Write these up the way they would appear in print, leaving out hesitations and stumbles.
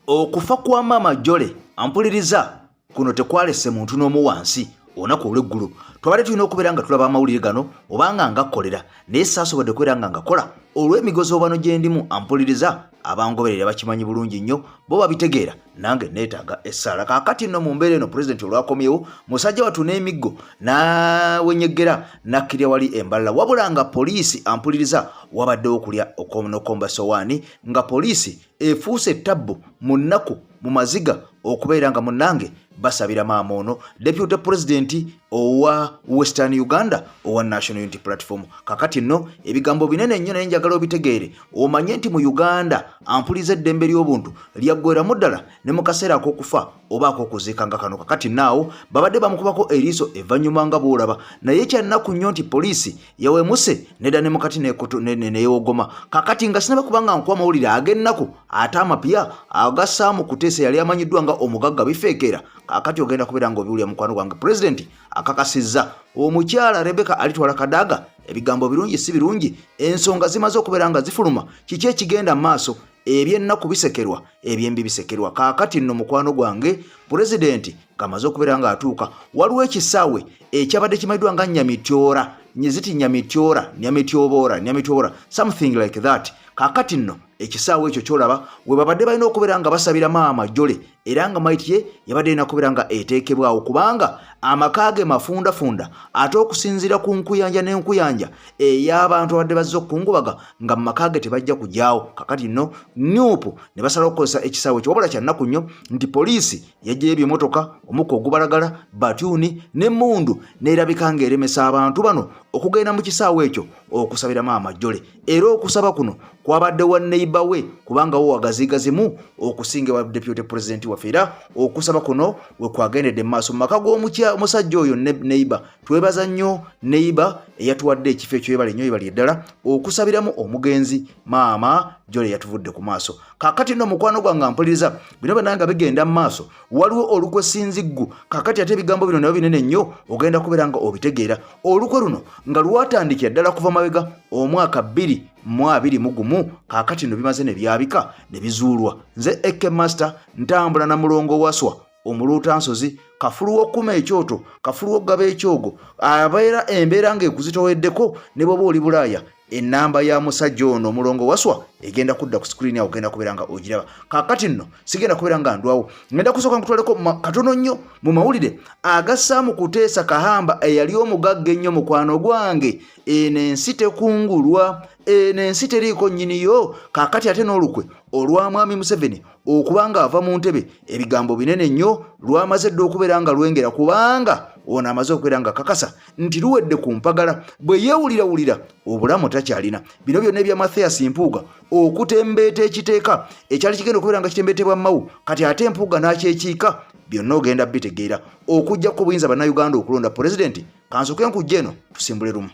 okufa kwa Maama Jole ampuliriza kuno tekwalese muntu n'omu wansi onaku olw'eggulu twabadde tulina okubeera nga tulaba amawulire gano obanga ngakolera naye saasobodde kubeera nga ngakola olw'emigozo bano gye ndimu ampuliriza abangoberera bakimanyi bulungi nnyo bo babitegeera nange neetaaga essaala kaakati nno mu mbeera eno pulezidenti olwakomyewo musajja watu n'emiggo nawenyegera nakkirya wali embalala wabula nga poliisi ampuliriza wabaddewo okulya okonokomba sowaani nga poliisi efuuse ettabbu mu nnaku mu maziga okubeera nga munnange basabira maama ono deputy president owa Western Uganda owa National Unity Platform kakati nno ebigambo binene nnyo naye njagala obitegeere omanye nti mu Uganda ampuliza eddembe ly'obuntu lyaggweeramu ddala ne mu kaseera ak'okufa oba ak'okuziika nga kano kakati naawo babadde bamukubako eriiso evvannyuma nga bw'olaba naye kyannaku nnyo nti poliisi yawemuse nedda ne mukati neyeewogoma kakati nga sinaba kubanga nkuwa amawulire ag'ennaku ate amapya agassaamu kuteesa yali amanyiddwa nga omugagga bifeekera kakati ogenda kubeera nga obiwulira mukwano gwange pulezidenti akakasizza omukyala Rebecca alitwala Kadaga ebigambo birungi si birungi ensonga zimaze okubeera nga zifuluma kiki ekigenda maaso ebyennaku bisekerwa ebyembi bisekerwa kakati nno mukwano gwange pulezidenti kamaze okubeera nga atuuka waliwo ekisaawe ekyabadde kimanyiddwa nga Nyamityora nyeziti Nyamityobora something like that kakati nno ekisaawe ekyo kyolaba we babadde balina okubeera nga basabira Maama Jole era nga maiti ye yabadde alina kubeera nga eteekebwawo kubanga amakaage mafundafunda ate okusinziira ku nkuyanja n'enkuyanja ey'abantu abadde bazze okukungubaga nga mu makaage tebajja kujyawo kakati nno nyuupu ne basala okukozesa ekisaawe ekyo wabula kyannaku nnyo nti poliisi yaggyeyo ebimotoka omukka ogubalagala batyuni n'emmundu neerabika ng'eremesa abantu bano okugenda mu kisaawe ekyo okusabira Maama Jole era okusaba kuno kwabadde wa neighbor we kubanga wo wagazigazimu okusinga wa deputy president waffe era okusaba kuno we kwagendedde maaso mu maka g'omusajja oyo neighbor twebaza nnyo neighbor eyatuwadde ekifo ekyo yebale nnyo yebali eddala okusabiramu omugenzi Maama Jole yatuvudde ku maaso kakati nno mukwano gwange mpuliriza bino bannanga bigenda mu maaso waliwo olukwe sinziggu kakati ate ebigambo bino nabyo binene nnyo ogenda kubeera nga obitegeera olukwe luno nga lwatandikira ddala kuva mabega omwaka 2021 kakati nno bimaze ne byabika ne bizuulwa nze Eke Master ntambula na mulongo waswa omuluuta nsozi kafulu w'okkuma ekyoto kafulu w'oggaba ekyogo abeera embeera ng'ekuzitoweddeko ne bw'oba oli Bulaaya enamba ya musajja ono omulongo waswa egenda kudda ku screen awo ogenda kubeera nga ogiraba kakati nno sigenda kubeera nga ndwawo ngenda kusooka nkutwaleko katono nnyo mu mawulire agassaamu kuteesa Kahamba eyali omugagga ennyo mukwano gwange eno ensi tekungulwa eno ensi teriiko nnyiniyo kakati ate n'olukwe olwa Mwami Museveni okubanga ava mu ntebe ebigambo binene nnyo lwamaze dde okubeera nga lwengera kubanga ono amaze okubeera nga kakasa nti luwedde ku mpagala bwe yeewulirawulira obulamu takyalina bino byonna ebya Mathias Mpuuga okutembeeta ekiteeka ekyali kigenda okubeera nga kitembeetebwa Mawu kati ate Mpuuga n'akyekiika byonna ogenda bitegeera okujja ku buyinza bannayuganda okulonda pulezidenti kansoke nkujja eno tusimbule lumu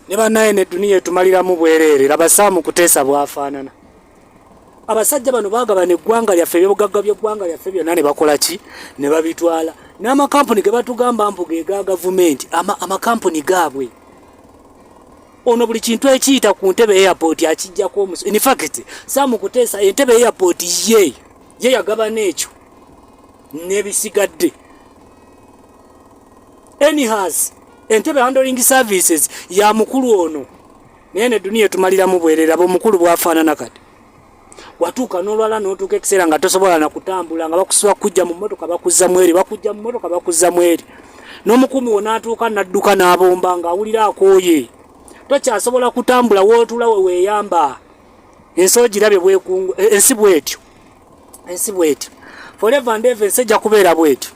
ne bannaye ne duniya etumaliramu bwereere laba Saamu Kuteesa bwafaanana abasajja bano baagabana eggwanga lyaffe ebyobugagga by'eggwanga lyaffe byonna ne bakola ki ne babitwala n'amakampuni ge batugamba mbu ge ga gavumenti amakampuni gaabwe ono buli kintu ekiyita ku ntebe airport akijjako in fact Saamu Kuteesa entebe airport ye yagabana ekyo n'ebisigadde anyhows entebe handling services ya mukulu ono naye ne duniya etumaliramu bwerera bomukulu bwafaanana kati watuuka n'olwala n'otuuka ekiseera nga tosobola na kutambula nga bakusiba kujja mu mmotoka bakuzza mweri bakujja mu mmotoka bakuzza mweri n'omukumi wo n'atuuka n'adduka n'abomba ng'awulira akooye tokyasobola kutambula wootula we weeyamba ensi ogirabye bwekungu ensi bwetyo forever and ever ensi ejja kubeera bwetyo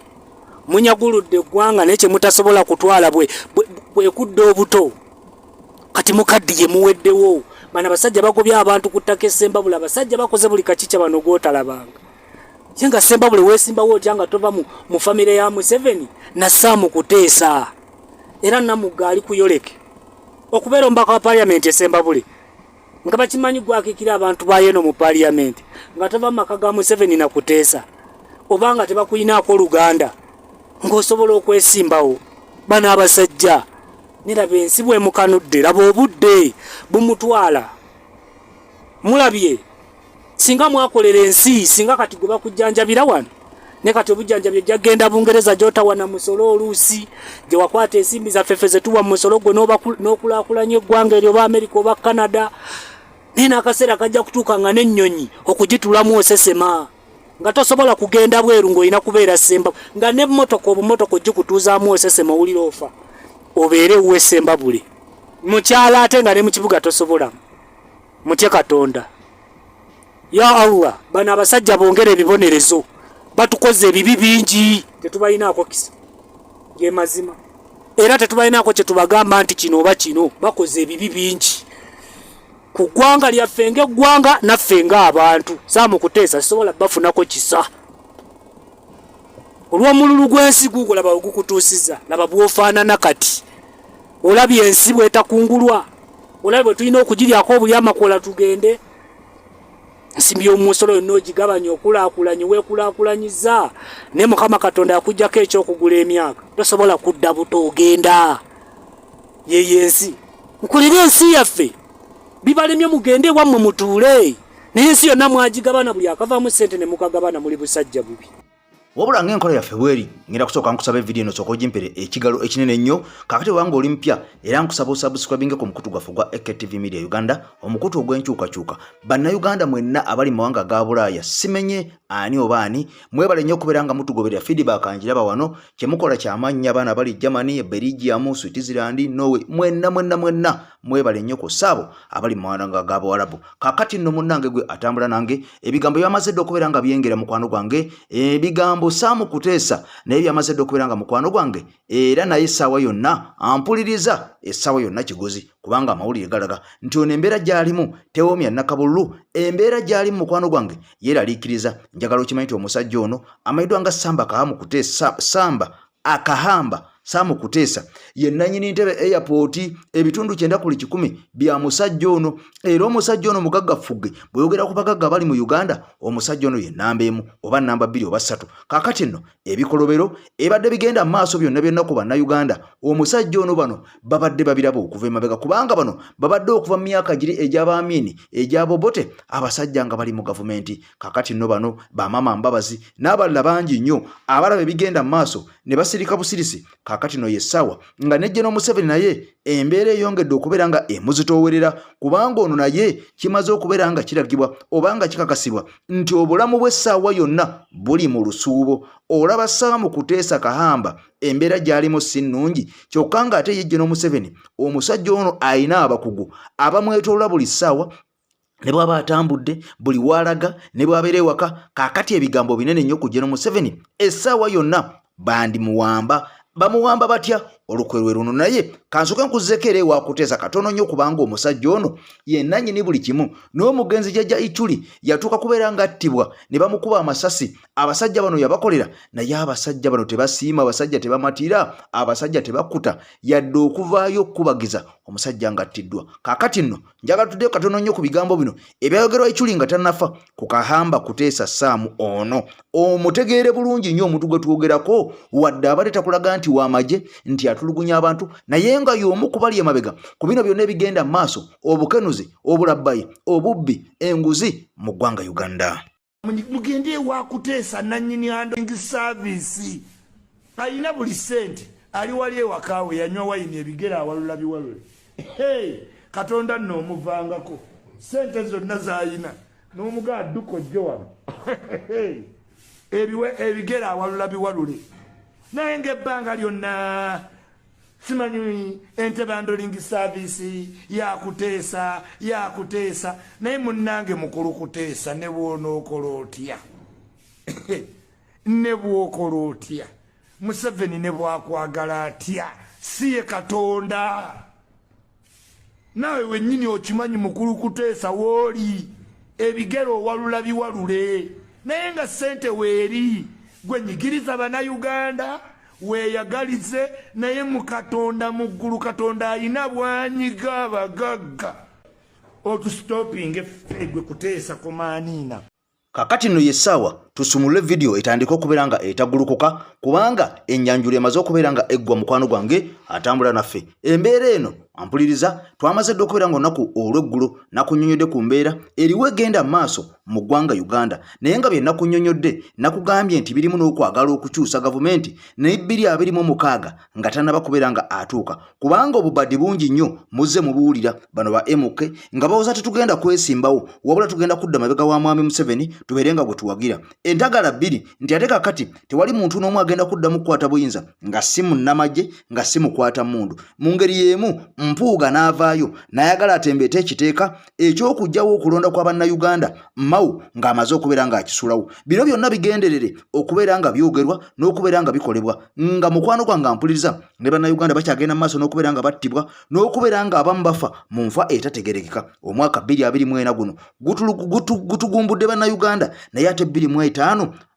munyaguludde eggwanga naye kye mutasobola kutwala bwekudde obuto kati mukaddiye muweddewo bana basajja bagobya abantu ku ttaka essembabule abasajja bakoze buli kakica bano gootalabanga ye nga ssembabule weesimbawo otya nga tova mu famire ya Museveni na Saamu Kuteesa era Namugga ali kuyoleke okubeera omubaka wa paliamenti essembabule nga bakimanyi gwakikira abantu ba yeno mu paliamenti nga tova mu maka ga Museveni na Kuteesa obanga tebakuyinaako Luganda ng'osobola okwesimbawo bano abasajja niraba ensi bwe mukanudde laba obudde bumutwala mulabye singa mwakolera ensi singa kati gwe bakujjanjabira wano ne kati obujjanjabi jagenda Bungereza jotawana musolo oluusi gye wakwata ensimbi zaffe ffe zetuwa musolo gwe n'okulaakulanya eggwanga eryo oba America oba Canada nena akaseera kajja kutuuka nga n'ennyonyi okugitulamu osesema nga tosobola kugenda bweru ng'olina kubeera Semba nga n'emmotoka obumotoka ogikutuuzaamu osesema owulira ofa obeere uwe Semba bule mukyala ate nga ne mu kibuga tosobola mutye Katonda ya Allah bano abasajja bongera ebibonerezo batukoze ebibi bingi tetubalinaako kisa ge mazima era tetubalinaako kye tubagamba nti kino oba kino bakoze ebibi bingi ku ggwanga lyaffe ng'eggwanga naffe ng'abantu saamukuteesa sisobola bafunako kisa olw'omululu gw'ensi guugo laba ogukutuusiza laba bw'ofaanana kati olabye ensi bwetakungulwa olabye bwe tulina okugiryako obuli amakoola tugende nsimbi y'omusolo yonna ogigabanya okulaakulanye weekulaakulanyiza naye Mukama Katonda yakuggyako ekyokugula emyaka tosobola kudda buto ogenda yeyo ensi mukolere ensi yaffe bibalemye mugende wammwe mutuule naye ensi yonna mwagigabana buli akavaamu ssente ne mukagabana muli busajja bubi wabula ng'enkola yaffe bweri ngenda kusooka nkusaba evidiyo eno sooka ogimpere ekigalo ekinene ennyo kakati wanga oli mpya era nkusaba osubscribinge ku mukutu gwaffe gwa AKTV Media Uganda omukutu ogw'enkyukakyuka bannayuganda mwenna abali mu mawanga ga Bulaaya simenye ani oba ani mwebale nnyo okubeera nga mutugoberera feedback anjiraba wano kyemukola ky'amannya abaana bali Germany, Belgium, Switzerland, Norway mwenna mwebale nnyo ku saabo abali mu mawanga ga Buwarabu kakati nno munnange gwe atambula nange ebigambo byamaze dde okubeera nga byengera mukwano gwange ebigambo Saamu Kuteesa naye byamaze dde okubeera nga mukwano gwange era naye essaawa yonna ampuliriza essaawa yonna kigozi kubanga amawulire galaga nti ono embeera gy'alimu tewoomya Nakabululu embeera gy'alimu mukwano gwange yeeraliikiriza njagala okimanyi nti omusajja ono amayiddwa nga Saamu Kuteesa ye nannyini ntebe airport ebitundu 9/10 bya musajja ono era omusajja ono mugaggafugge bweyogera ku bagagga bali mu Uganda omusajja ono ye namba 1 oba namba 2 oba 3 kaakati nno ebikolobero ebadde bigenda maaso byonna ku bannayuganda omusajja ono bano babadde babiraba okuva emabega kubanga bano babadde okuva mu myaka giri egy'abaamini egy'abobote abasajja nga bali mu gavumenti kaakati nno bano bamaama Mbabazi n'abalala bangi nnyo abalaba ebigenda maaso ne basirika busirisi kakati no yessawa nga ne General Museveni naye embeera eyongedde okubeera nga emuzitoowerera kubanga ono naye kimaze okubeera nga kiragibwa obanga kikakasibwa nti obulamu bw'essaawa yonna buli mu lusuubo olaba Saamu Kuteesa Kahamba embeera gy'alimu si nnungi kyokka nga ate ye General Museveni omusajja ono ayina abakugu abamwetoola buli ssaawa ne bw'aba atambudde buli walaga ne bw'abeera ewaka kaakati ebigambo binene nnyo ku General Museveni essaawa yonna bandi muwamba bamuwamba batya olukwerwe luno naye kansoke nkuzzeeko era ewa Kuteesa katono nnyo kubanga omusajja ono yenna nnyini buli kimu n'omugenzi jjajja Ituli yatuuka kubeera nga attibwa ne bamukuba amasasi abasajja bano yabakolera naye abasajja bano tebasiima abasajja tebamatira abasajja tebakkuta yadde okuvaayo okubagiza omusajja nga attiddwa kaakati nno njagala tuddeyo katono nnyo ku bigambo bino ebyayogerwa Ituli nga tannafa ku Kahamba Kuteesa Saamu ono omutegeere bulungi nnyo omuntu gwe twogerako wadde abadde takulaga nti w'amagye nti atulugunya abantu naye nga y'omu ku bali emabega ku bino byonna ebigenda mu maaso obukenuzi obulabbayi obubbi enguzi mu ggwanga Uganda mugende ewa Kuteesa nannyini handling service alina buli ssente ali wali ewakaawe yanywa wayini ebigera awalula biwalule Katonda nno omuvangako ssente zonna z'ayina n'omugaa dduko jjo wano ebigera awalula biwalule naye ng'ebbanga lyonna simanyi entebe handling service ya Kuteesa naye munnange mukulu Kuteesa ne bw'onookola otya ne bw'okola otya Museveni ne bw'akwagala atya si ye Katonda nawe wennyini okimanyi mukulu Kuteesa w'oli ebigera owalula biwalule naye nga ssente weeri gwe nyigiriza bannayuganda weeyagalize naye mu Katonda mu ggulu Katonda alina bwanyiga abagagga otustopinge ffe gwe Kuteesa komaaniina kakati nno yessaawa tusumulule video etandika okubeera nga etagulukuka kubanga ennyanjula emaze okubeera nga eggwa mukwano gwange atambula naffe embeera eno ampuliriza twamaze dde okubeera ng'olunaku olw'eggulo nakunnyonnyodde ku mbeera eriwo egenda maaso mu ggwanga Uganda naye nga bye nakunnyonnyodde nakugambye nti birimu n'okwagala okukyusa gavumenti ne 2026 nga tannaba kubeera nga atuuka kubanga obubadde bungi nnyo muzze mubuwulira bano ba MK nga bawooza tetugenda kwesimbawo wabula tugenda kudda mabega wa mwami Museveni tubeere nga bwe tuwagira entagala bbiri nti ate kakati tewali muntu n'omu agenda kuddamu kukwata buyinza nga si munnamagye nga si mukwata mmundu mu ngeri y'emu Mpuuga n'avaayo n'ayagala atembeete ekiteeka eky'okugyawo okulonda kwa bannayuganda Mao ng'amaze okubeera ng'akisulawo bino byonna bigenderere okubeera nga byogerwa n'okubeera nga bikolebwa nga mukwano gwange ampuliriza ne bannayuganda bakyagenda mu maaso n'okubeera nga battibwa n'okubeera nga abamu bafa mu nfa etategerekeka omwaka 2024 guno gutugumbudde bannayuganda naye ate 2025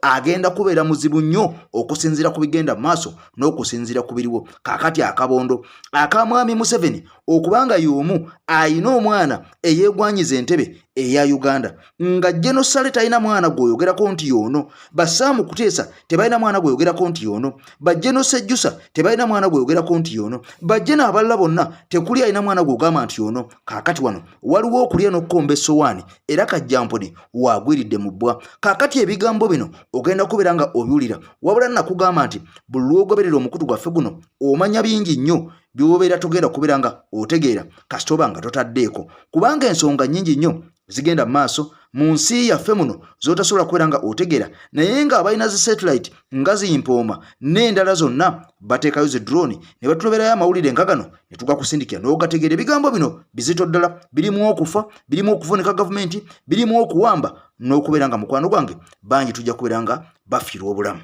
agenda kubeera muzibu nnyo okusinziira ku bigenda maaso n'okusinziira ku biriwo kakati akabondo akamwami Museveni okubanga y'omu ayina omwana eyeegwanyiza entebe eya Uganda nga Genosale talina mwana gw'oyogerako nti y'ono Basaamu Kuteesa tebalina mwana gw'oyogerako nti y'ono Bajenosejjusa tebalina mwana gw'oyogerako nti y'ono bajjena abalala bonna tekuli alina mwana gw'ogamba nti y'ono kakati wano waliwo okulya n'okkomba essowaani era kajjamponi waagwiridde mu bbwa kakati ebigambo bino ogenda kubeera nga obiwulira wabula nakugamba nti buli lw'ogoberera omukutu gwaffe guno omanya bingi nnyo by'obeera togenda kubeera nga otegeera kasita oba nga totaddeeko kubanga ensonga nnyingi nnyo zigenda mu maaso mu nsi yaffe muno z'otasobola kubeera nga otegeera naye nga abalina zi satellite nga zimpooma n'endala zonna bateekayo zi drone ne batuloberayo amawulire nga gano ne tugakusindikira n'ogategeera ebigambo bino bizito ddala birimu okufa birimu okuvunika gavumenti birimu okuwamba n'okubeera nga mukwano gwange bangi tujja kubeera nga bafiirwa obulamu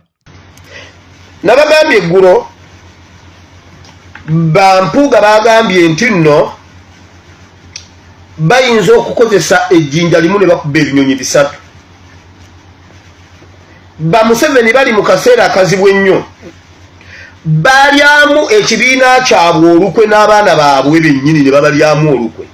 nabagambye eggulo Bampuuga bagambye nti nno bayinza okukozesa ejjinja limu ne bakuba ebinyonyi bisatu ba Museveni bali mu kaseera akazibu ennyo balyamu ekibiina kyabwe olukwe n'abaana baabwe bennyini ne babalyamu olukwe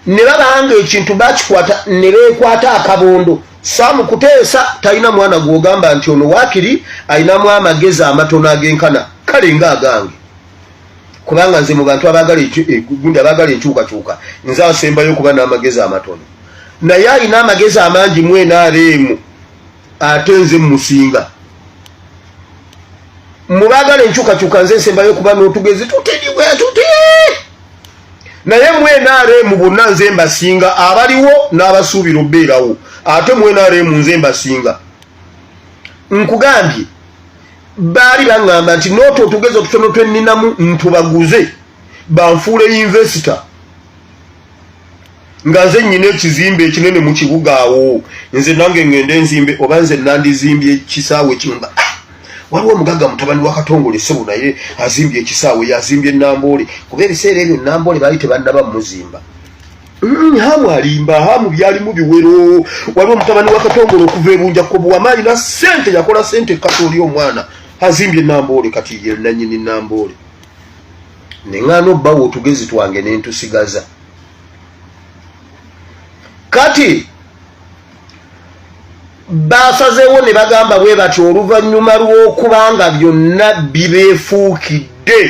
ne babanga ekintu bakikwata ne beekwata akabondo Saamu Kuteesa talina mwana gw'ogamba nti ono waakiri ayinamu amagezi amatono ag'enkana kale ng'agange kubanga nze mu bantu gundi abagala enkyukakyuka nze asembayo okuba n'amagezi amatono naye alina amagezi amangi mu NRM ate nze musinga mu bagala enkyukakyuka nze nsembayo okuba n'otugezi tutedibwe tuti naye mu NRM bonna nze mbasinga abaliwo n'abasuubira obbeerawo ate mu NRM nze mbasinga nkugambye baali baŋŋamba nti nooti otugezi otutono twenninamu ntubaguze banfuule investor nga nze nnyina ekizimbe ekinene mu kibuga awo nze nange ngende nzimbe oba nze nandizimbye ekisaawe kimba waliwo omugagga mutabani wa Katongole Ssebu naye azimbye ekisaawe yazimbye Namboole kuba ebiseera ebyo Namboole baali tebannaba muzimba hamu alimba hamu byalimu biwero waliwo mutabani wa Katongole okuva ebunja kobuwama alina ssente yakola ssente katoli omwana azimbye Namboole kati ye nannyini Namboole neŋŋaana obbawo otugezi twange ne ntusigaza kati basazeewo ne bagamba bwe bati oluvannyuma lw'okubanga byonna bibeefuukidde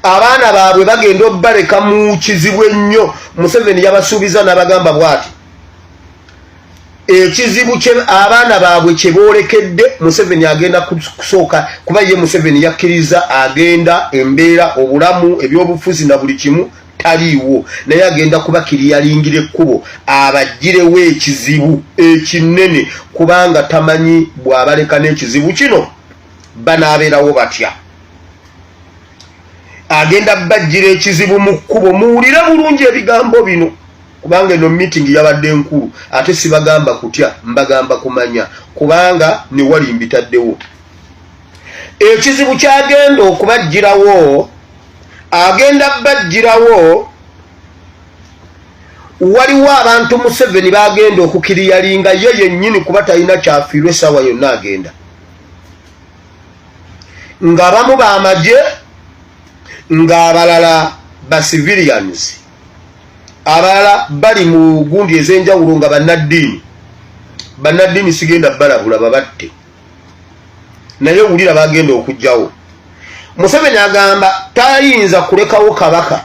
abaana baabwe bagenda obbaleka mu kizibu ennyo Museveni yabasuubiza n'abagamba bw'ati ekizibu kye abaana baabwe kye boolekedde Museveni agenda kusooka kuba ye Museveni yakkiriza agenda embeera obulamu ebyobufuzi na buli kimu taliiwo naye agenda kubakiriyalingira ekkubo abaggirewo ekizibu ekinene kubanga tamanyi bw'abaleka n'ekizibu kino banaabeerawo batya agenda bajjira ekizibu mu kkubo muwulire bulungi ebigambo bino kubanga eno meeting yabadde enkulu ate sibagamba kutya mbagamba kumanya kubanga ne wali mbitaddewo ekizibu kyagenda okubajjirawo agenda bajjirawo waliwo abantu Museveni bagenda okukiriyalinga ye yennyini kuba talina kyafiirwa essaawa yonna agenda ng'abamu b'amagye ng'abalala ba civilians abalala bali mu gundi ez'enjawulo nga bannaddiini sigenda balabula babatte naye wulira bagenda okujjawo. Museveni agamba tayinza kulekawo kabaka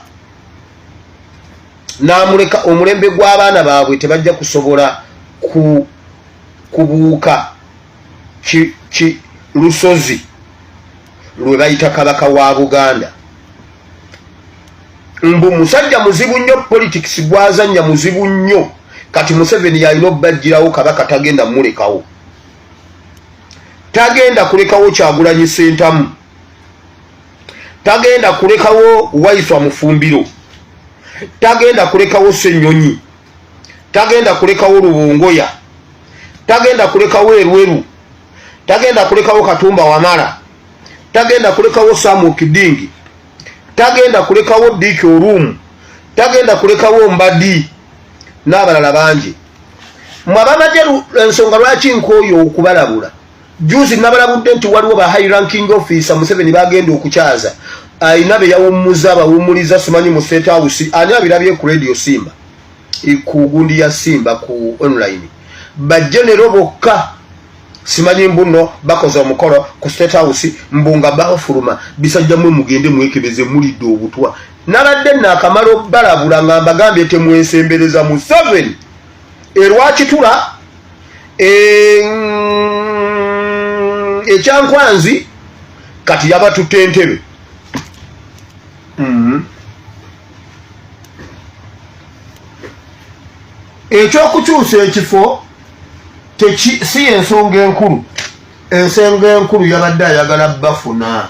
n'amuleka omulembe gw'abaana baabwe tebajja kusobola kubuuka lusozi lwe bayita kabaka wa Buganda. Mbu musajja muzibu nnyo, politics gwazanya muzibu nnyo. Kati Museveni yalina obbajjirawo kabaka tagenda mulekawo. Tagenda kulekawo Kyagulanyi Ssentamu. Tagenda kulekawo Waiswa Mufumbiro. Tagenda kulekawo Ssenyonyi. Tagenda kulekawo Lubongoya. Tagenda kulekawo Erweru. Tagenda kulekawo Katumba Wamala. Tagenda kulekawo Samu Kidingi. Tagenda kulekawo Dick Orumu. Tagenda kulekawo Mbadi n'abalala bangi. Mwabamaje ensonga lwaki nkoyo okubalabula. Juzi nabalabudde nti waliwo ba high ranking officer Museveni bagenda okukyaza. Ayina be yawummuza bawummuliza simanyi mu State House. Ani abirabye ku Radio Simba. Ku gundi ya Simba ku online. Bajenero bokka simanyi mbuno bakoza omukolo ku State House mbunga bafuluma bisajja mwe mugende mwekebeze mulidde obutwa. Nabadde nakamalo balabula ngamba gambye temwesembereza Museveni. Erwakitula ekyankwanzi kati yabatutte entebe. Ekyokukyusa ekifo si ensonga enkulu. Ensonga enkulu yabadde ayagala bafuna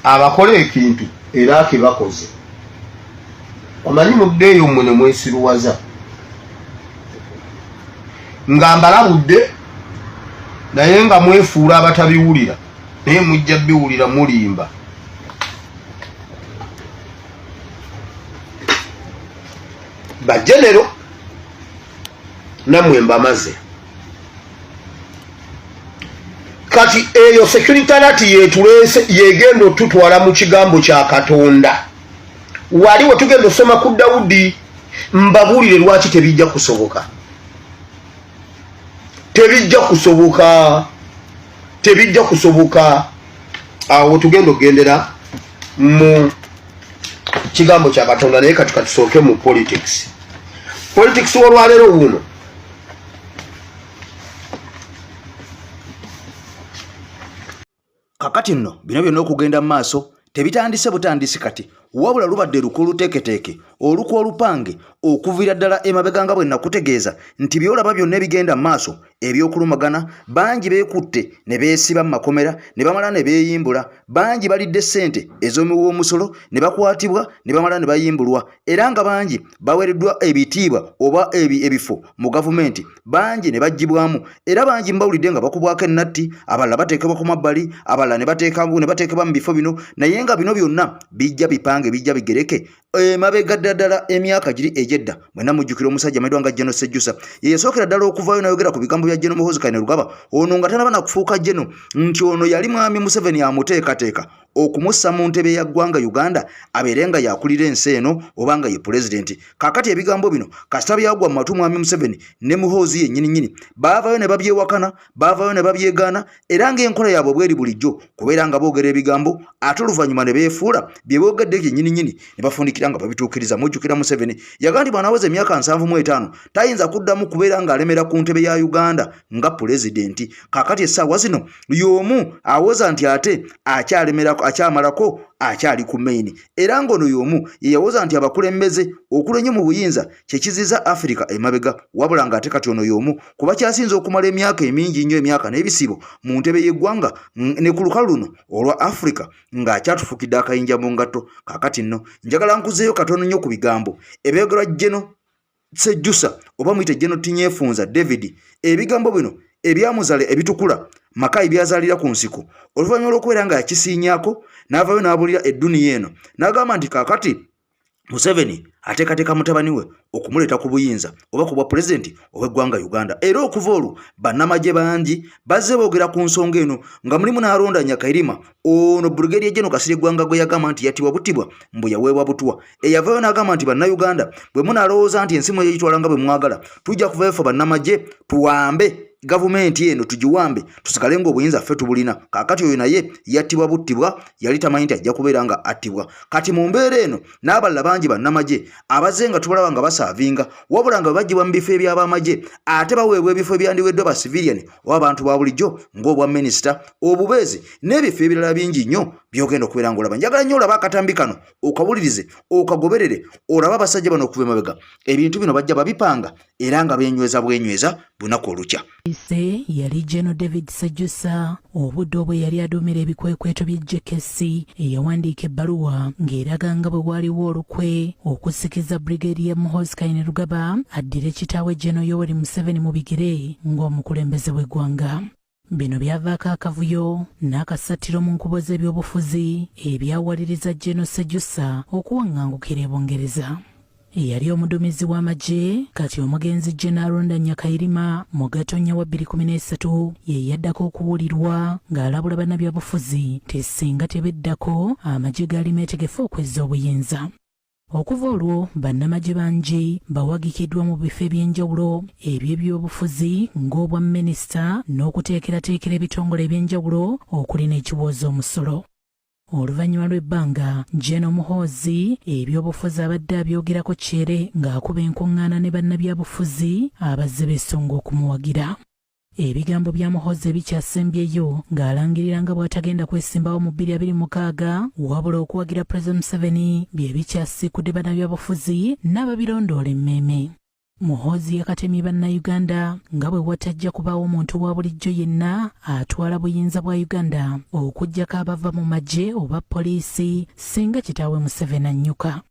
abakola ekintu era kebakoze. Omanyi muddeeyo mmwe ne mwesiruwaza nga mbalabudde naye nga mwefuula abatabiwulira naye mujja biwulira mulimba. Bajenero namwe mbamaze. Kati eyo securitarity yetulese yegenda otutwala mu kigambo kya Katonda. Waliwo tugenda osoma ku Dawudi mbabulire lwaki tebijja kusoboka. Tebijja kusoboka. Awo tugenda ogendera mu kigambo kya Katonda naye kati katusooke mu politics. Politics olwaleero wuno. Kakati nno bino byonna okugenda mu maaso tebitandise butandisi kati wabula lubadde lukulu teketeeke olukwa olupange okuvira ddala emabega nga bwe nakutegeeza nti byolaba byonna ebigenda mu maaso ebyokulumagana bangi beekutte ne beesiba mu makomera ne bamala ne beeyimbula bangi balidde ssente ez'omuwa omusolo ne bakwatibwa ne bamala ne bayimbulwa era nga bangi baweereddwa ebitiibwa oba ebifo mu gavumenti bangi ne baggyibwamu era bangi mbawulidde nga bakubwako ennatti abalala bateekebwa ku mabbali abalala ne bateekebwa mu bifo bino naye nga bino byonna bijja bipange bijja bigereke emabega ddala emyaka giri egyedda mwena mujjukira omusajja amayitibwa nga Jeno Sejjusa ye yasookera ddala okuvaayo n'ayogera ku bigambo bya Jeno Muhoozi Kainerugaba ono nga tanaba nakufuuka Jeno nti ono yali mwami Museveni amuteekateeka okumussa mu ntebe ya ggwanga Uganda abeere nga yakulira ensi eno oba nga ye pulezidenti. Kaakati ebigambo bino kasita byagwa mu matu mwami Museveni ne Muhoozi yennyini baavaayo ne babyewakana baavaayo ne babyegaana era ng'enkola yaabwe bweri bulijjo kubeera nga boogera ebigambo ate oluvannyuma ne beefuula bye boogedde yennyini ne bafundikira nga babituukiriza. Mujjukira Museveni yagambye anaweza emyaka 75 tayinza kuddamu kubeera ng'alemera ku ntebe ya Uganda nga pulezidenti. Kaakati essaawa zino y'omu awoza nti ate akyamalako akyali ku maini era ng'ono y'omu ye yawoza nti abakulembeze okula ennyo mu buyinza kyekiziza Africa emabega wabula ng'ate kati ono y'omu kuba kyasinza okumala emyaka emingi nnyo emyaka n'ebisibo mu ntebe y'eggwanga ne ku lukalu luno olwa Africa ng'akyatufukidde akayinja mu ngatto. Kaakati nno njagala nkuzeeyo katono nnyo ku bigambo ebyogerwa Jeno Sejjusa oba muyite Jeno Tinyefunza David ebigambo bino ebyamuzale ebitukula maka ebyazalira ku nsiko oluvannyuma lw'okubeera nga yakisiinyaako n'avaayo n'abulira edduniya eno n'agamba nti kaakati Museveni ateekateeka mutabani we okumuleeta ku buyinza oba ku bwa pulezidenti obw'eggwanga Uganda era okuva olwo bannamagye bangi bazze boogera ku nsonga eno nga mulimu n'alonda Nyakairima ono Brigadier General Kasirye Gwanga gwe yagamba nti yatibwa butibwa mbu yaweebwa butwa eyavaayo n'agamba nti bannayuganda bwe munaalowooza nti ensi mwe yagitwala nga bwe mwagala tujja kuvaayo ffe bannamagye tuwambe gavumenti eno tugiwambe tusigale ng'obuyinza ffe tubulina. Kaakati oyo naye yattibwa buttibwa, yali tamanyi nti ajja kubeera nga attibwa. Kati mu mbeera eno n'abalala bangi bannamagye abaze nga tubalaba nga basaavinga, wabula nga bagibwa mu bifo eby'abamagye ate baweebwa ebifo ebyandiweddwa ba civilian oba abantu ba bulijjo ng'obwa minisita, obubeezi n'ebifo ebirala bingi nnyo byogenda okubeera ng'olaba. Njagala nnyo olaba akatambi kano okawulirize, okagoberere, olaba abasajja bano okuva emabega ebintu bino bajja babipanga era nga bwenyweza bunaku olukya. Ise yali General David Sejjusa obudde obwe yali aduumira ebikwekweto by'ejjekesi eyawandiika ebbaluwa ng'eraga nga bwe waaliwo olukwe okusikiza Brigadier Muhoozi Kainerugaba addire kitaawe General Yoweri Museveni mu bigere ng'omukulembeze w'eggwanga. Bino byavaako akavuyo n'akasattiro mu nkubo z'ebyobufuzi ebyawaliriza General Sejjusa okuwaŋŋangukira e Bungereza. Yali omuduumizi w'amagye kati omugenzi General Ndanya Kayirima mu Gatonnya wa 2013 ye yaddako okuwulirwa ng'alabula bannabyabufuzi nti singa tebeddako amagye gaali meetegefu okwezza obuyinza. Okuva olwo bannamagye bangi bawagikiddwa mu bifo eby'enjawulo eby'ebyobufuzi ng'obwa minisita n'okuteekerateekera ebitongole eby'enjawulo okuli n'ekiwooza omusolo. Oluvannyuma lw'ebbanga General Muhoozi ebyobufuzi abadde abyogerako kyere ng'akuba enkuŋŋaana ne bannabyabufuzi abazze beesonga okumuwagira. Ebigambo bya Muhoozi ebikyasembyeyo ng'alangirira nga bw'atagenda kwesimbawo mu 2026 wabula okuwagira President Museveni bye bikyasiikudde bannabyabufuzi n'ababirondoola emmeeme. Muhoozi yakatemye bannayuganda nga bwe watajja kubaawo omuntu wa bulijjo yenna atwala buyinza bwa Uganda okuggyako abava mu magye oba poliisi singa kitaawe Museveni annyuka.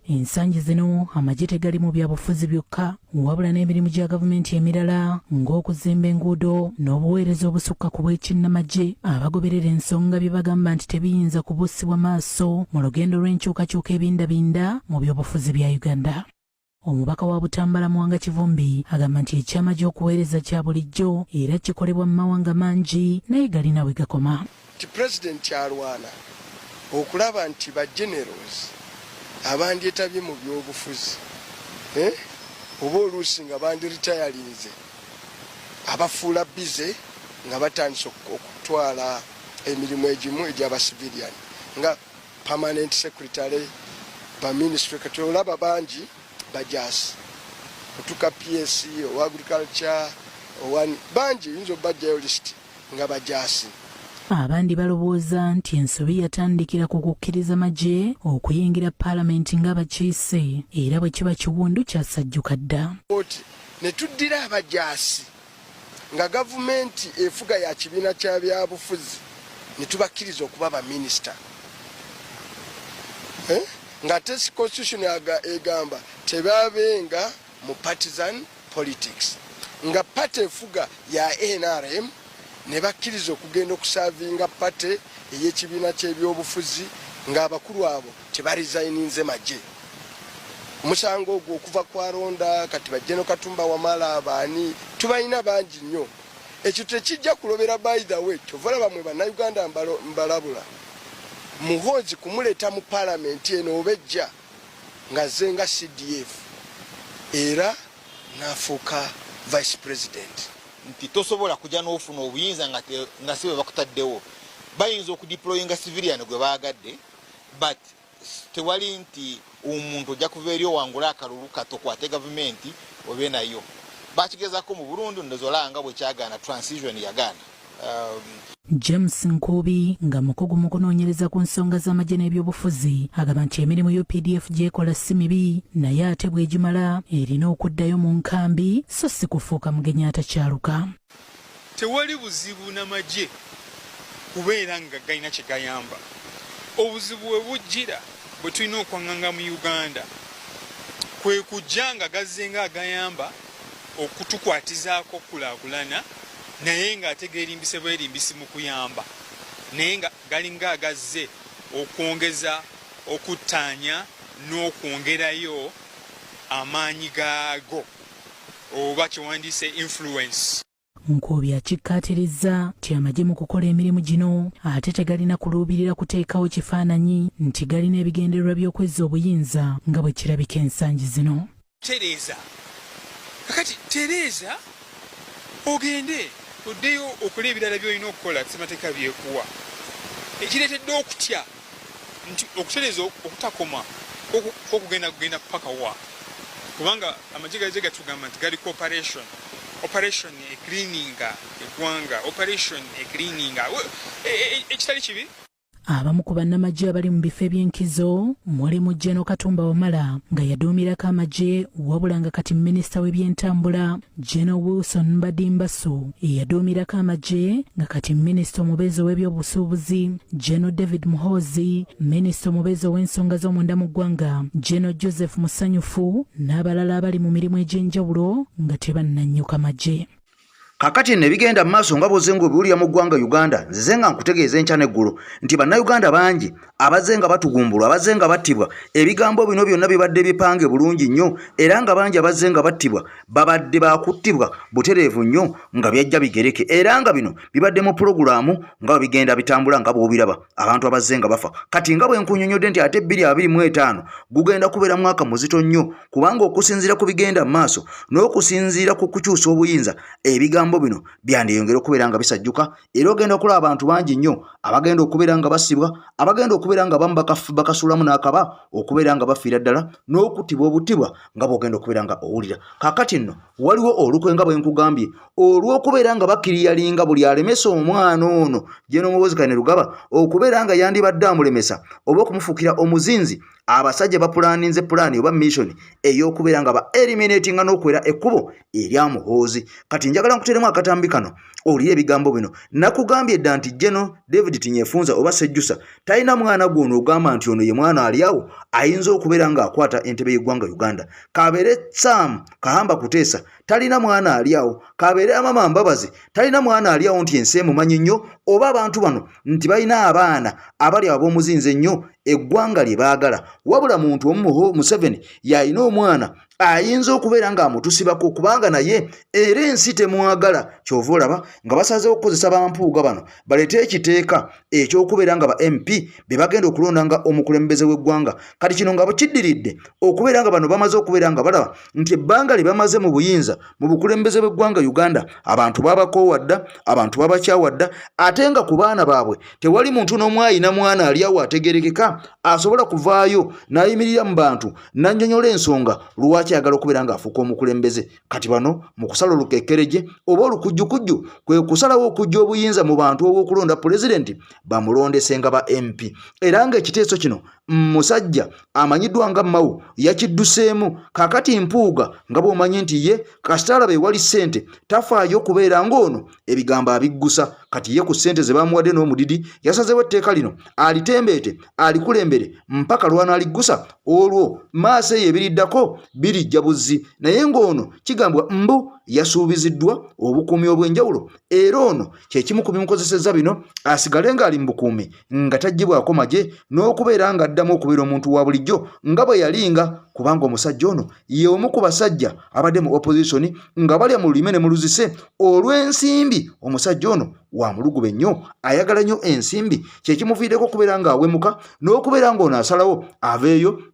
Ensangi zino amagye tegali mu byabufuzi byokka wabula n'emirimu gya gavumenti emirala ng'okuzimba enguudo n'obuweereza obusukka ku bw'ekinnamagye abagoberera ensonga bye bagamba nti tebiyinza kubuusibwa maaso mu lugendo lw'enkyukakyuka ebindabinda mu byobufuzi bya Uganda. Omubaka wa Butambala Mwanga Kivumbi agamba nti ekyamagye okuweereza kya bulijjo era kikolebwa mu mawanga mangi naye galina we gakoma. Ti President alwana okulaba nti ba generals abandyetabye mu byobufuzi oba oluusi nga bandiritayalinze abafuula bize nga batandise okutwala emirimu egimu egy'abasivilian nga permanent secretary ba ministry kati olaba bangi bajasi kutuka PSC owa agriculture owani bangi yinzo bajjayo list nga bajasi. Abandi balowooza nti ensobi yatandikira ku kukkiriza magye okuyingira paalamenti ng'abakiise era bwe kiba kiwundu kyasajjuka dda. Ne tuddira abajasi nga gavumenti efuga ya kibiina kya byabufuzi ne tubakkiriza okuba baminisita nga test constitution egamba tebabenga mu partisan politics nga party efuga ya NRM ne bakkiriza okugenda okusavinga party ey'ekibiina ky'ebyobufuzi ng'abakulu abo tebarisigninze magye. Omusango ogwo okuva kwa Ronda kati bajjeno Katumba Wamala abaani tubalina bangi nnyo. Ekyo tekijja kulobera by the way kyovala bamwe bannayuganda mbalabula Muhoozi kumuleeta mu parliament eno obejja nga zenga CDF era nafuuka vice president. Nti tosobola kujja n'ofuna obuyinza nga sibe bakutaddewo bayinza okudeployinga civilian gwe baagadde but tewali nti omuntu ojja kuva eri owangula akalulu kato kwate gavumenti obe nayo bakigezako mu Burundi ndozolanga bwe kyagaana transition yagaana. James Nkubi nga mukugu mu kunoonyereza ku nsonga z'amagye n'ebyobufuzi agamba nti emirimu y'UPDF gyekola si mibi naye ate bw'egimala erina okuddayo mu nkambi so si kufuuka mugenyi atakyaluka. Tewali buzibu n'amagye kubeera nga galina kye gayamba. Obuzibu bwe bujjira bwe tulina okwaŋŋanga mu Uganda kwe kujja nga gazze nga agayamba okutukwatizaako okulaakulana naye ng'ategeera erimbise bwerimbisi mu kuyamba naye nga galinga agazze okwongeza okuttaanya n'okwongerayo amaanyi gaago oba kyewandise influence. Nkubi akikkaatiriza nti amagye mu kukola emirimu gino ate tegalina kuluubirira kuteekawo kifaananyi nti galina ebigendererwa by'okwezza obuyinza nga bwe kirabika ensangi zino. Tereza kakati Tereza ogende oddeyo okola ebirala byolina okukola ssemateeka byekuwa ekireetedde okutya nti okutereeza okutakoma okugenda paka wa kubanga amagye gaze gatugamba nti gali operation ecleaninga eggwanga operation ecleaninga ekitali kibi. Abamu ku bannamagye abali mu bifo eby'enkizo mulimu General Katumba Wamala nga yaduumirako amagye wabula nga kati minisita w'ebyentambula, General Wilson Mbadimbasu yaduumirako amagye nga kati minisita omubeezi w'ebyobusuubuzi, General David Muhoozi, minisita omubeezi w'ensonga z'omunda mu ggwanga, General Joseph Musanyufu n'abalala abali mu mirimu egy'enjawulo nga tebannannyuka magye. Kakati ne bigenda maaso nga bozengo biwulira mu ggwanga Uganda nzize nga nkutegeeza enkya n'eggulu nti bannayuganda bangi abazze nga batugumbulwa abazze nga battibwa ebigambo bino byonna bibadde bipange bulungi nnyo era nga bangi abazze nga battibwa babadde bakuttibwa butereevu nnyo nga byajja bigereke era nga bino bibadde mu pulogulaamu nga bigenda bitambula nga bw'obiraba abantu abazze nga bafa kati nga bwe nkunyonyodde nti ate 2025 gugenda kubeera mwaka muzito nnyo kubanga okusinziira ku bigenda maaso n'okusinziira ku kukyusa obuyinza ebigambo bino byandiyongera okubeera nga bisajjuka era ogenda okulaba abantu bangi nnyo abagenda okubeera nga basibwa abagenda okubeera nga bamu bakasulamu n'akaba okubeera nga bafiira ddala n'okuttibwa obutibwa nga bw'ogenda okubeera nga owulira kakati nno waliwo olukwe nga bwe nkugambye olw'okubeera nga bakiriyalinga buli alemesa omwana ono gye n'omuwozi Kainerugaba okubeera nga yandibadde amulemesa oba okumufuukira omuzinzi abasajja bapulaninze pulaani oba mission ey'okubeera nga ba eliminatinga n'okwera ekkubo erya Muhoozi kati njagala nkuteremu akatambi kano olire ebigambo bino nakugambye dda nti General David Tinyefunza oba Sejjusa talina mwana gwono ogamba nti ono ye mwana ali awo ayinza okubeera nga akwata entebe y'eggwanga Uganda kabeere Sam Kahamba Kuteesa talina mwana ali awo kabeere Amama Mbabazi talina mwana ali awo nti ensi emumanyi nnyo oba abantu bano nti balina abaana abali ab'omuzinze nnyo eggwanga lye baagala wabula muntu omu Museveni yalina omwana ayinza okubeera nga amutusibako kubanga naye era ensi temwagala kyova olaba nga basazeewo okukozesa bampuuga bano baleete ekiteeka ekyokubeera nga ba MP be bagenda okulonda nga omukulembeze w'eggwanga kati kino nga bukiddiridde okubeera nga bano bamaze okubeera nga balaba nti ebbanga lye bamaze mu buyinza mu bukulembeze bw'eggwanga Uganda abantu babakoowadda abantu babakyawadda ate nga ku baana baabwe tewali muntu n'omu ayina mwana ali awo ategerekeka asobola kuvaayo n'ayimirira mu bantu n'annyonnyola ensonga lwaki ayagala okubeera nga afuuka omukulembeze kati bano mu kusala olukekkereje oba olukujjukujju kwe kusalawo okujja obuyinza mu bantu obw'okulonda pulezidenti bamulondese nga ba MP era nga ekiteeso kino musajja amanyiddwa nga Mao yakidduseemu kakati mpuuga nga bw'omanyi nti ye kasita alaba ewali ssente tafaayo okubeera ng'ono ebigambo abiggusa kati ye ku ssente ze bamuwadde n'omudidi yasazeewo etteeka lino alitembeete alikulembere mpaka lw'anaaliggusa olwo maaso eyo ebiriddako birijja buzzi naye ng'ono kigambwa mbu yasuubiziddwa obukuumi obw'enjawulo era ono kyekimu ku bimukozesezza bino asigale ng'ali mu bukuumi nga taggibwako magye n'okubeera nga addamu okubeera omuntu wa bulijjo nga bwe yalinga kubanga omusajja ono ye omu ku basajja abadde mu opposition nga balya mu lulime ne mu luzise olw'ensimbi omusajja ono wa mulugube nnyo ayagala nnyo ensimbi kyekimuviireko okubeera nga awemuka n'okubeera ng'ono asalawo aveeyo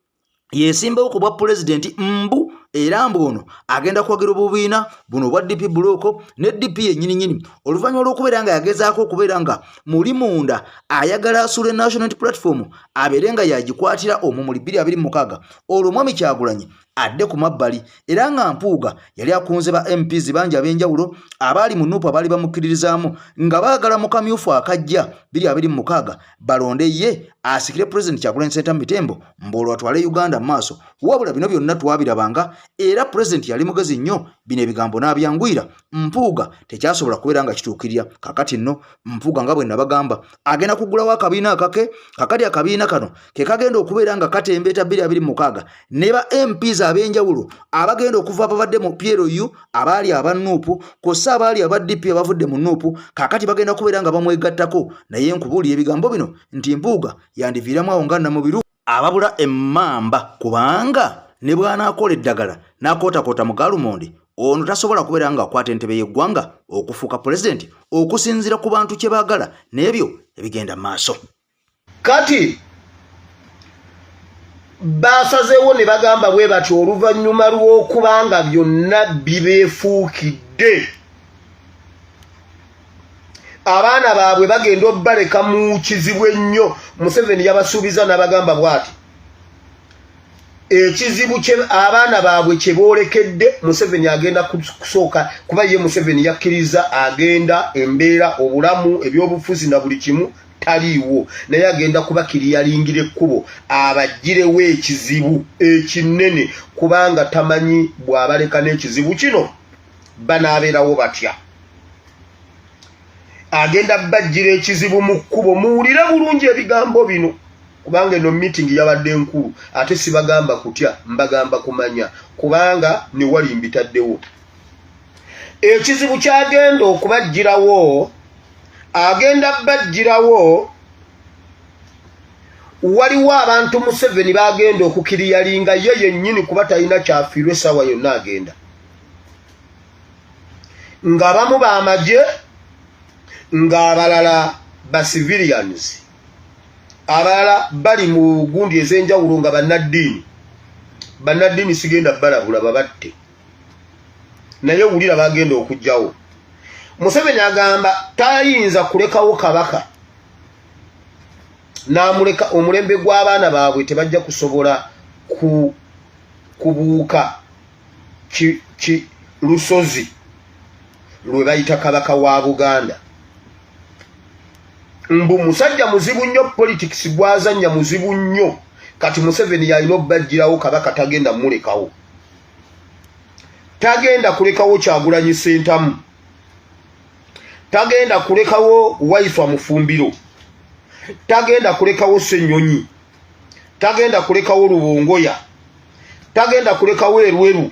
yesimbawo ku bwa pulezidenti mbu era mbu ono agenda kwogera obubiina buno obwa DP buloko ne DP yennyininyini oluvannyuma lw'okubeera nga yagezaako okubeera nga muli munda ayagala asula national platform abeere nga yagikwatira omwo muli 2026 olwo Mwami Kyagulanyi adde ku mabbali era nga mpuuga yali akunze ba MPs bangi ab'enjawulo abaali mu NUP abaali bamukkiririzaamu nga baagala mu kamyufu akajja 2026 balonde ye asikire President Kyagulanyi Ssentamu Mitembo mboolwa atwale Uganda mu maaso wabula bino byonna twabirabanga era President yali mugezi nnyo bino ebigambo n'abyanguyira mpuuga tekyasobola kubeera nga kituukirira kakati nno mpuuga nga bwe nabagamba agenda kugulawo akabiina akake kakati akabiina kano ke kagenda okubeera nga katembeeta 2026 ne ba MPs ab'enjawulo abagenda okuva ababadde mu PLU abaali aba NUP kosa abaali aba DP abavudde mu NUP kakati bagenda kubeera nga bamwegattako naye nkubuulira ebigambo bino nti mpuuga yandiviiramu awo nga namubiru ababula emmamba kubanga ne bw'anaakola eddagala n'akootakoota mu Galumondi ono tasobola kubeera nga akwata entebe y'eggwanga okufuuka pulezidenti okusinziira ku bantu kye baagala n'ebyo ebigenda maaso kati basazeewo ne bagamba bwe batyo oluvannyuma lw'okubanga byonna bibeefuukidde abaana baabwe bagenda obaleka mu kizibu ennyo. Museveni yabasuubiza n'abagamba bw'ati ekizibu kye abaana baabwe kye boolekedde Museveni agenda kusooka kuba ye Museveni yakkiriza agenda embeera obulamu ebyobufuzi na buli kimu taliiwo naye agenda kubakiriyalingira ekkubo abagirewo ekizibu ekinene kubanga tamanyi bw'abaleka n'ekizibu kino banaabeerawo batya. Agenda bajjira ekizibu mu kkubo. Muwulire bulungi ebigambo bino kubanga eno meeting yabadde enkulu ate sibagamba kutya mbagamba kumanya kubanga ne wali mbitaddewo. Ekizibu kyagenda okubajjirawo agenda bajjirawo waliwo abantu Museveni bagenda okukiriyalinga ye yennyini kuba talina kyafiirwa essaawa yonna agenda ng'abamu b'amagye ng'abalala ba civilians abalala bali mu gundi ez'enjawulo nga bannaddiini sigenda balabula babatte naye wulira bagenda okujjawo. Museveni agamba tayinza kulekawo kabaka n'amuleka omulembe gw'abaana baabwe tebajja kusobola kubuuka lusozi lwe bayita kabaka wa Buganda. Mbu musajja muzibu nnyo politics gwazanya muzibu nnyo kati Museveni yalina obbajjirawo kabaka tagenda mulekawo. Tagenda kulekawo Kyagulanyi Ssentamu. Tagenda kulekawo Waiswa Mufumbiro. Tagenda kulekawo Ssenyonyi. Tagenda kulekawo Lubongoya. Tagenda kulekawo Erweru.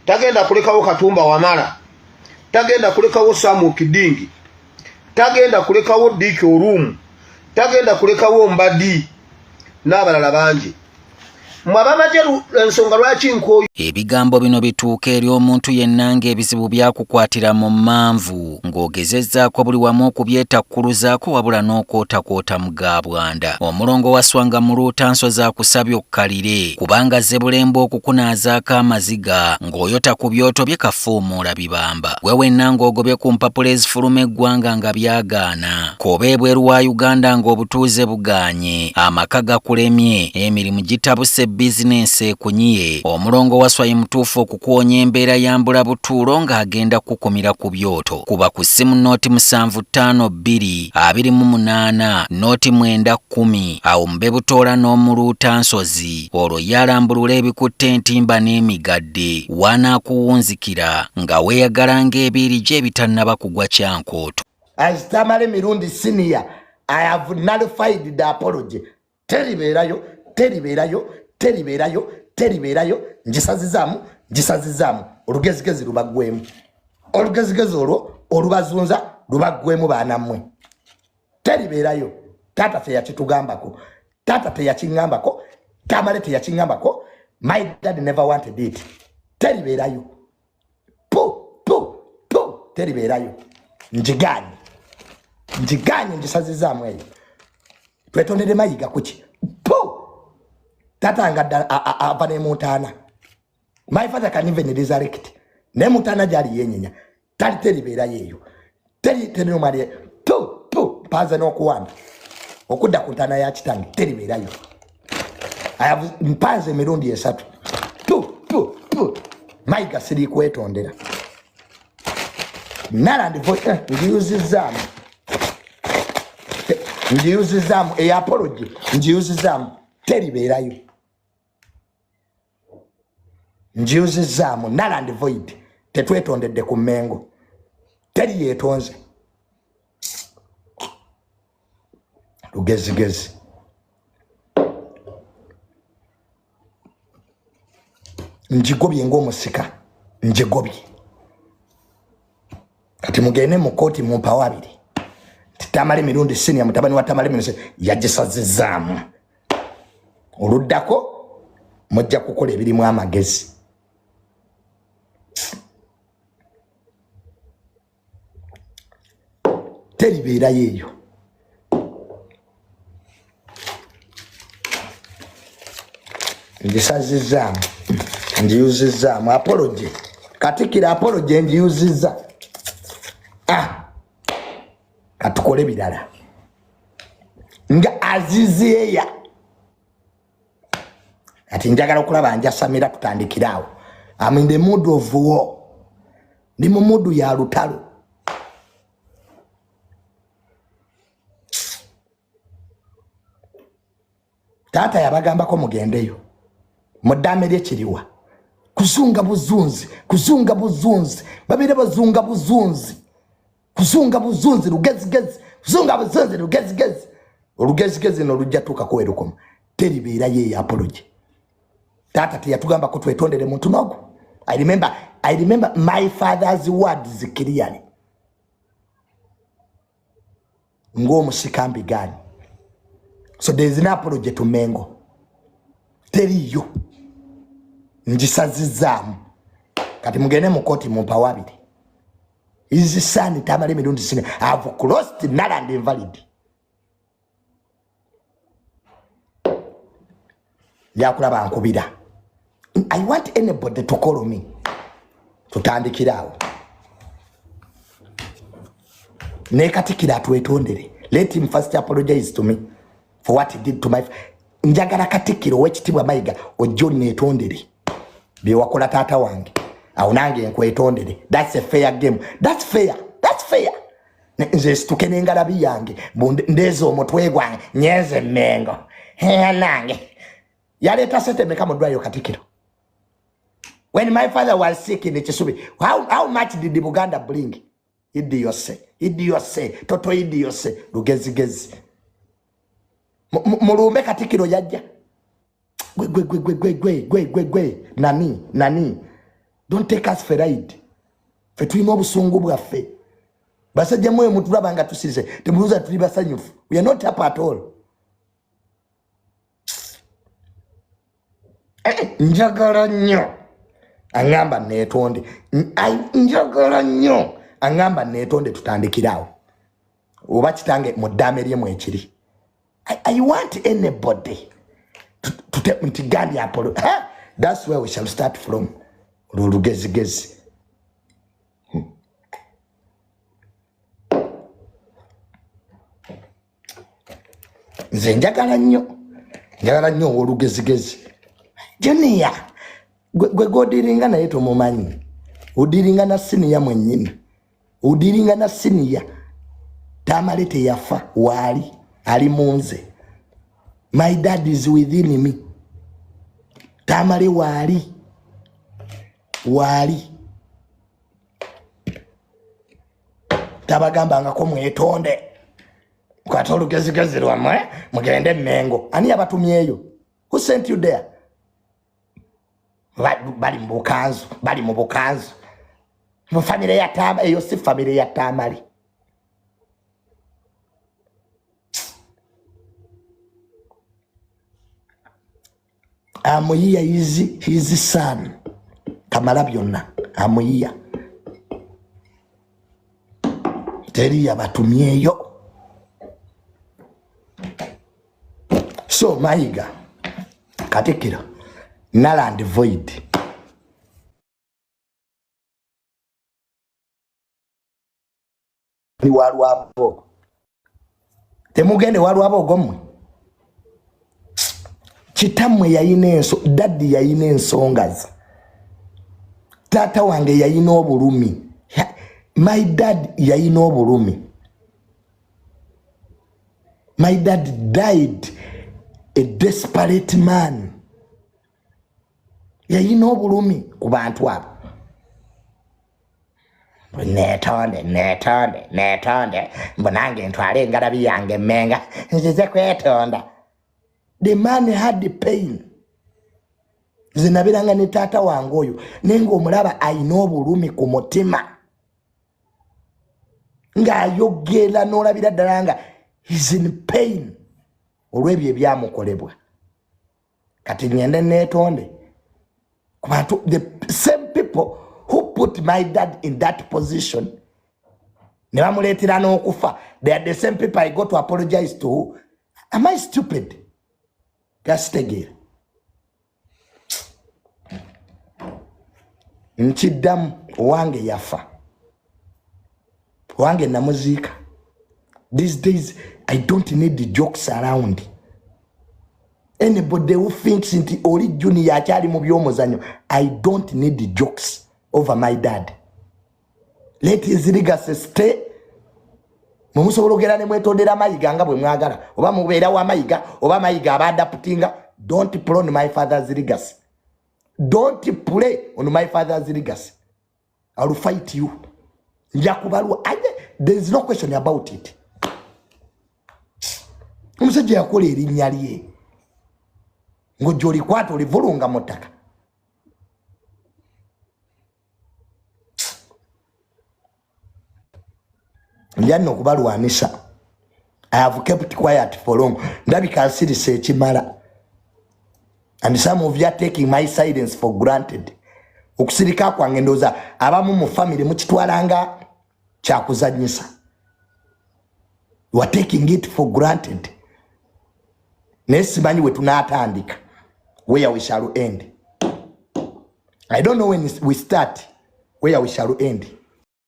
Tagenda kulekawo Katumba Wamala. Tagenda kulekawo Samu Kidingi. Tagenda kulekawo Dick Orumu. Tagenda kulekawo Mbadi n'abalala bangi. Mwabamajeru ensonga lwaki nkoyo. Ebigambo bino bituuka eri omuntu yenna ng'ebizibu byakukwatira mu manvu ng'ogezezzaako buli wamu okubyetakkuluzaako wabula n'okootakoota mu Gabwanda. Omulongo wa Swanga mu Luutansozi akusabye okkalire kubanga Zebbulembe okukunaazaako amaziga ng'oyota ku byoto bye kafuumuula bibamba. Gwe wenna ng'ogobye ku mpapula ezifuluma eggwanga nga byagaana. Koba ebweru wa Uganda ng'obutuuze bugaanye. Amaka gakulemye. Emirimu gitabuse bizinensi ekunyiye. Omulongo wa Swai mutuufu okukuwonya embeera ya mbulabutuulo ng'agenda kukumira ku byoto. Kuba ku ssimu nooti 7552 28 nooti 910 awo mube butoola n'omu Luutansozi olwo yalambulula ebikutte entimba n'emigadde wanaakuwunzikira nga weeyagala ng'ebiiri gye ebitannaba kugwa Kyankooto. As Tamale Mirundi Senior, I have nullified the apology. Teriberayo, njisazizamu, olugezigezi lubagwemu. Olugezigezi olwo, olubazunza, lubagwemu baanammwe. Teriberayo, tata teyakitugambako, tata teyakingambako, Tamale teyakingambako, my dad never wanted it. Teriberayo. Teriberayo. Njiganye njisazizamu eyo. Twetondere mayiga kuki. Tata ngada ava ne Mutana. My father can even resurrect. Ne Mutana jali yenyenya. Teribera yeyo. Teri no mari. Paza no kuwanda. Okudda kuntana ya kitange teribera yo. I have mpanze mirundi esatu. Mayiga siri kwetondera. Nala ndivote njiuzizamu apology njiuzizamu teriberayo njiuzizamu nala ndivoid tetwetondedde ku Mengo teri yetonze lugezigezi njigobye ng'omusika njigobye kati mugende mu kooti mu mpawabiri Tamale Mirundi Senior mutabani wa Tamale Mirundi yagisazizaamu oluddako mujja kukola ebirimu amagezi teribeera yeeyo ngisazizaamu njiyuzizaamu apology katikira apology njiyuzizza tukole birala nga azizeya ati njagala okulaba njasamira tutandikirawo. I'm in the mood of war. Ndi mu mood ya lutalo. Tata yabagambako mugendeyo mudame lyekiriwa kuzunga buzunzi babire bazunga buzunzi lugezigezi kuzunga buzunzi lugezigezi no lujja tuka kwerukomo teribeera ye apology. Tata tiyatugamba ko twetondere muntu nogo. I remember my father's words clearly. Ngomu sikambi gani. So there is an apology to Mengo. Teriyo. Njisazizamu. Kati mugene mukoti mpawabiri. Izi sani tamale mirundi sine. I have crossed null and invalid. Yakulaba ankubira. I want anybody to call me. Tutandikirawo. Nekatikira twetondere. Let him first apologize to me for what he did to my njagala katikiro wekitibwa Mayiga ojjo netondere. Biwakola tata wange. Aunange nkwetondere. That's a fair game. That's fair. Nze situkene ngalabi yange. Ndezo omutwe gwange nyeze mengo. Nange. Yaleta seteme kama dwayo katikiro. When my father was sick in Chisubi, how much did the Buganda bring? Idiose, toto idiose, lugezigezi. Murume katikiro yajja. Gwe. Nani. Don't take us for ride. Fe tulimo obusungu bwaffe. Basajja mwe mutulaba nga tusize. Temuruza tuli basanyufu. We are not happy at all. Njagala nnyo. Angamba netonde. Njagala nnyo. Angamba netonde tutandikirawo. Oba kitange mudame lye mwekiri. I want anybody to take me to Gandhi Apollo. That's where we shall start from. Lugezigezi. Nze njagala nnyo olugezigezi. Junior, gwe godiringa naye tomumanyi. Odiringa na siniya mwennyini. Odiringa na siniya. Tamalete yafa wali ali munze. My dad is within me. Tamale wali. Tabagamba ngako mwetonde. Kwa olugezigezi lwamwe mugende Mengo. Ani abatumyeyo? Who sent you there? Bali mu bukanzu. Mu family ya Tama, eyo si family ya Tamali. Amuyiya his son. Kamala byonna. Amuyiya. Teri abatumyeyo. So Mayiga katikiro null and void. Ni walwabo. Temugende walwabo gomwe. Kitamwe yayina daddy yayina ensongazi. Tata wange yayina obulumi. My dad yayina obulumi. My dad died a desperate man. Yayina obulumi ku bantu abo. Netonde. Mbonange ntwale engalabi yange Menga. Nzize kwetonda. The man had the pain. Zinabiranga ne tata wange oyo. Nenga omulaba ayina obulumi ku mutima. Nga ayogera n'olabira ddala nga he's in pain. Olwebyo ebyamukolebwa. Kati ngende netonde. Kubantu the same people who put my dad in that position. Ne bamuleetera n'okufa. They are the same people I got to apologize to. Am I stupid? Gastegera. Nchiddamu wange yafa. Wange namuziika. These days, I don't need the jokes around. Anybody who thinks into Ori Junior achali mu byomuzanyo, I don't need the jokes over my dad. Let his legacy stay. Mumusobologera ne mwetondera mayiga nga bwe mwagala. Oba mubeera wa mayiga, oba mayiga abadaputinga. Don't play on my father's legacy. Don't play on my father's legacy. I will fight you. Njakubalwa. There is no question about it. Omusajja yakola erinnya lye. Ngojoli kwata olivulunga mutaka. Ndiano kubalwanisa. I have kept quiet for long. Ndabika asirisa ekimala. And some of you are taking my silence for granted. Okusirika kwange ndoza abamu mu family mukitwalanga kyakuzanyisa. You are taking it for granted. Nesimanyi we tunatandika. Where we shall end. I don't know when we start, where we shall end.